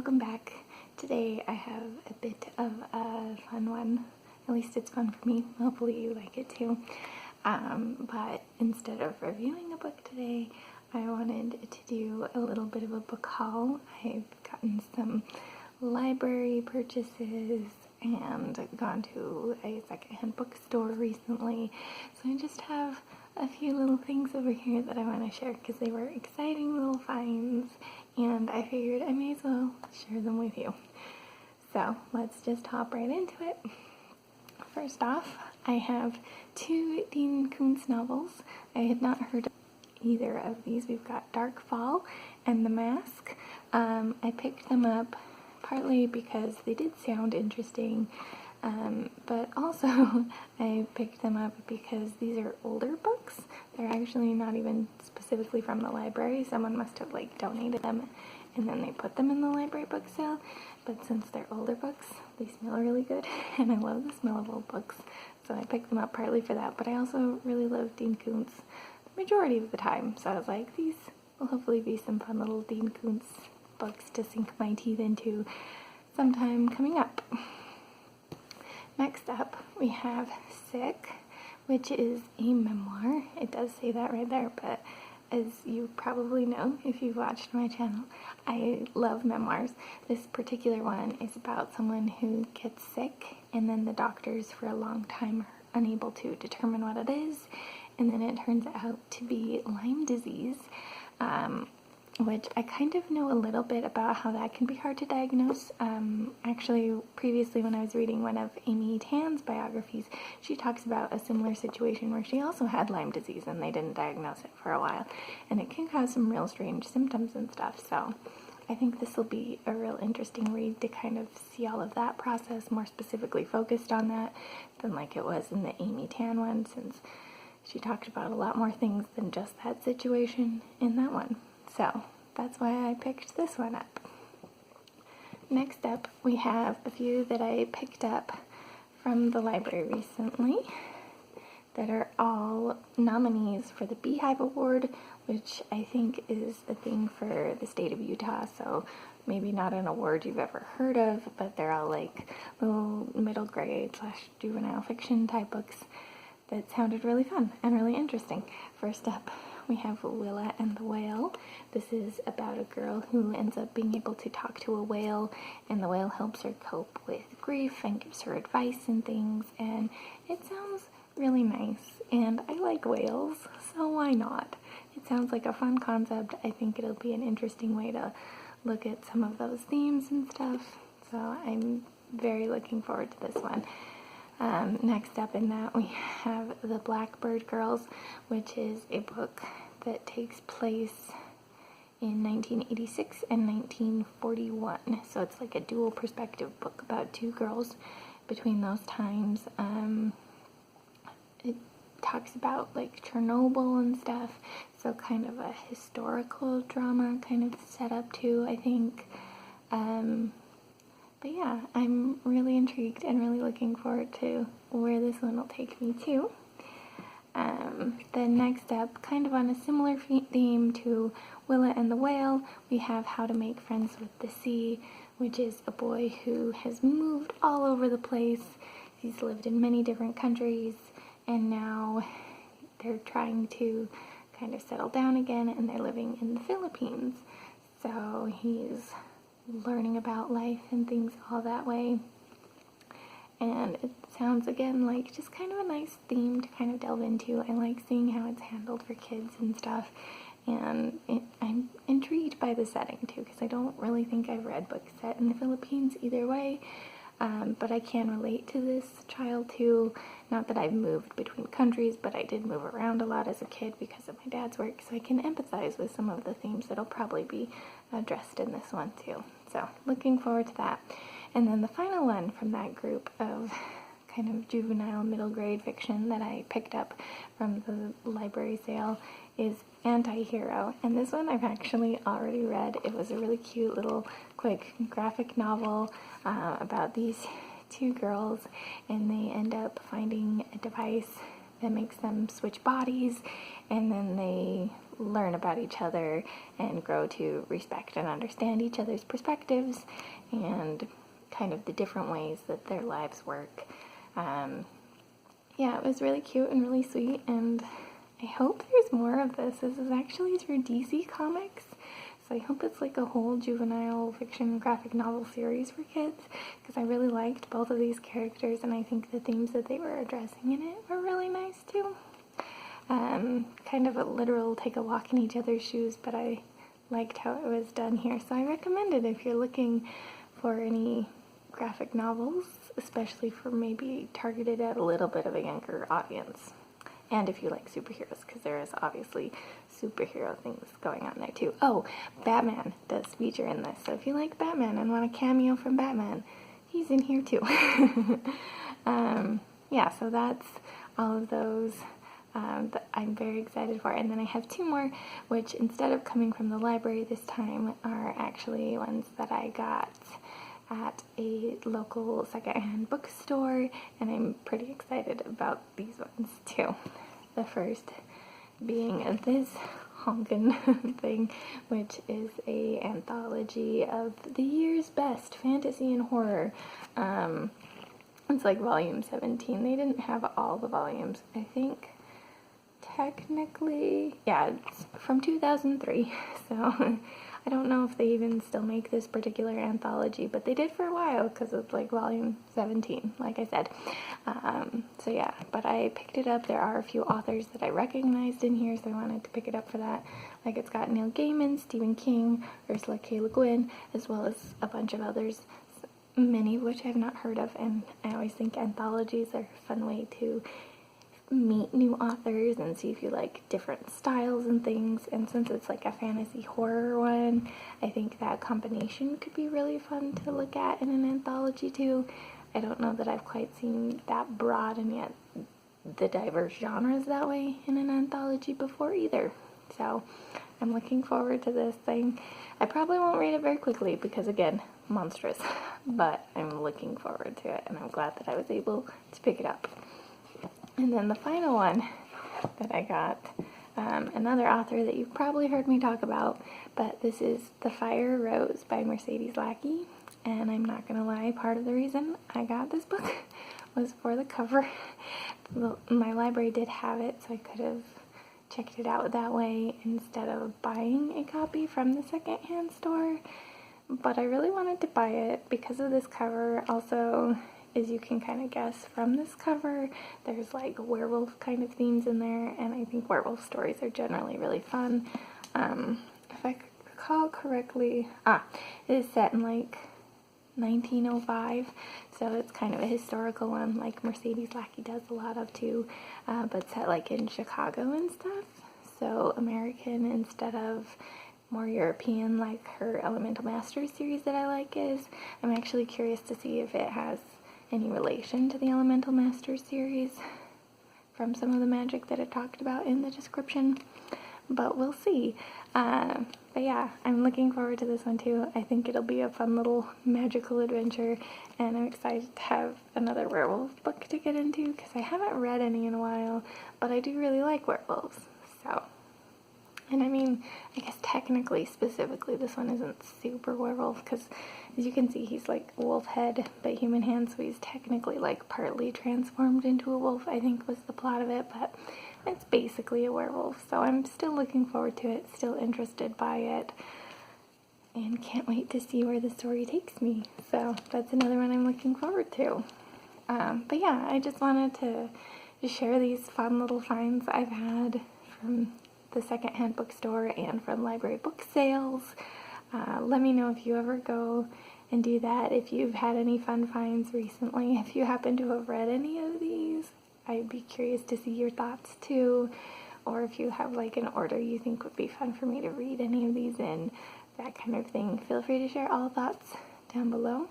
welcome back. Today I have a bit of a fun one. At least it's fun for me. Hopefully you like it too. But instead of reviewing a book today, I wanted to do a little bit of a book haul. I've gotten some library purchases and gone to a secondhand bookstore recently. So I just have a few little things over here that I want to share because they were exciting little finds, and I figured I may as well share them with you. So let's just hop right into it. First off, I have two Dean Koontz novels. I had not heard of either of these. We've got Dark Fall and The Mask. I picked them up partly because they did sound interesting, but also I picked them up because these are older books. They're actually not even specifically from the library. Someone must have donated them and then they put them in the library book sale. But since they're older books, they smell really good and I love the smell of old books. So I picked them up partly for that, but I also really love Dean Koontz the majority of the time. So I was like, these will hopefully be some fun little Dean Koontz books to sink my teeth into sometime coming up. Next up, we have Sick, which is a memoir. It does say that right there, but as you probably know if you've watched my channel, I love memoirs. This particular one is about someone who gets sick and then the doctors for a long time are unable to determine what it is, and then it turns out to be Lyme disease, which I kind of know a little bit about how that can be hard to diagnose. Actually, previously when I was reading one of Amy Tan's biographies, she talks about a similar situation where she also had Lyme disease and they didn't diagnose it for a while. And it can cause some real strange symptoms and stuff, so I think this will be a real interesting read to kind of see all of that process, more specifically focused on that than like it was in the Amy Tan one, since she talked about a lot more things than just that situation in that one. So that's why I picked this one up. Next up, we have a few that I picked up from the library recently that are all nominees for the Beehive Award, which I think is a thing for the state of Utah, so maybe not an award you've ever heard of, but they're all like little middle grade / juvenile fiction type books that sounded really fun and really interesting. First up, we have Willow and the Whale. This is about a girl who ends up being able to talk to a whale, and the whale helps her cope with grief and gives her advice and things, and it sounds really nice, and I like whales, so why not? It sounds like a fun concept. I think it'll be an interesting way to look at some of those themes and stuff, so I'm very looking forward to this one. Next up in that, we have The Blackbird Girls, which is a book that takes place in 1986 and 1941. So it's like a dual perspective book about two girls between those times. It talks about like Chernobyl and stuff, so kind of a historical drama kind of setup too, I think. But yeah, I'm really intrigued and really looking forward to where this one will take me to. Then next up, kind of on a similar theme to Willow and the Whale, we have How to Make Friends with the Sea, which is a boy who has moved all over the place. He's lived in many different countries, and now they're trying to kind of settle down again, and they're living in the Philippines. So he's learning about life and things all that way, and it sounds again like just kind of a nice theme to kind of delve into. I like seeing how it's handled for kids and stuff, and I'm intrigued by the setting too, because I don't really think I've read books set in the Philippines either way, but I can relate to this child too. Not that I've moved between countries, but I did move around a lot as a kid because of my dad's work, so I can empathize with some of the themes that'll probably be addressed in this one too. So looking forward to that. And then the final one from that group of kind of juvenile middle grade fiction that I picked up from the library sale is AntiHero. And this one I've actually already read. It was a really cute little quick graphic novel about these two girls, and they end up finding a device that makes them switch bodies, and then they learn about each other and grow to respect and understand each other's perspectives and kind of the different ways that their lives work. Yeah, it was really cute and really sweet, and I hope there's more of this. This is actually through DC Comics, so I hope it's like a whole juvenile fiction graphic novel series for kids, because I really liked both of these characters, and I think the themes that they were addressing in it were really nice too. Kind of a literal take a walk in each other's shoes, but I liked how it was done here, so I recommend it if you're looking for any graphic novels, especially for maybe targeted at a little bit of a younger audience. And if you like superheroes, because there is obviously superhero things going on there too. Oh, Batman does feature in this, so if you like Batman and want a cameo from Batman, he's in here too. Yeah, so that's all of those that I'm very excited for. And then I have two more, which instead of coming from the library this time, are actually ones that I got at a local secondhand bookstore, and I'm pretty excited about these ones too. The first being this Honkin Thing, which is a anthology of the year's best fantasy and horror. It's like volume 17. They didn't have all the volumes, I think. Technically, yeah, it's from 2003, so I don't know if they even still make this particular anthology, but they did for a while because it's like volume 17, like I said. So yeah, but I picked it up. There are a few authors that I recognized in here, so I wanted to pick it up for that. Like, it's got Neil Gaiman, Stephen King, Ursula K. Le Guin, as well as a bunch of others, many of which I've not heard of, and I always think anthologies are a fun way to meet new authors and see if you like different styles and things. And since it's like a fantasy horror one, I think that combination could be really fun to look at in an anthology too. I don't know that I've quite seen that broad and yet the diverse genres that way in an anthology before either. So I'm looking forward to this thing. I probably won't read it very quickly because, again, monstrous, but I'm looking forward to it, and I'm glad that I was able to pick it up. And then the final one that I got, another author that you've probably heard me talk about, but this is The Fire Rose by Mercedes Lackey. And I'm not going to lie, part of the reason I got this book was for the cover. My library did have it, so I could have checked it out that way instead of buying a copy from the secondhand store. But I really wanted to buy it because of this cover. Also, as you can kind of guess from this cover, there's like werewolf kind of themes in there, and I think werewolf stories are generally really fun. If I recall correctly, it is set in like 1905, so it's kind of a historical one like Mercedes Lackey does a lot of too, but set like in Chicago and stuff, so American instead of more European like her Elemental Masters series that I like is. I'm actually curious to see if it has any relation to the Elemental Masters series from some of the magic that it talked about in the description, but we'll see. But yeah, I'm looking forward to this one too. I think it'll be a fun little magical adventure, and I'm excited to have another werewolf book to get into because I haven't read any in a while, but I do really like werewolves. So, and I mean, I guess technically, specifically, this one isn't super werewolf because, as you can see, he's like wolf head but human hand, so he's technically like partly transformed into a wolf, I think was the plot of it, but it's basically a werewolf, so I'm still looking forward to it, still interested by it, and can't wait to see where the story takes me. So that's another one I'm looking forward to. But yeah, I just wanted to share these fun little finds I've had from the secondhand bookstore and from library book sales. Let me know if you ever go and do that, if you've had any fun finds recently, if you happen to have read any of these. I'd be curious to see your thoughts too, or if you have like an order you think would be fun for me to read any of these in, that kind of thing. Feel free to share all thoughts down below.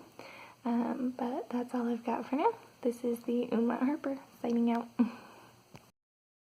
But that's all I've got for now. This is the Uma Harper signing out.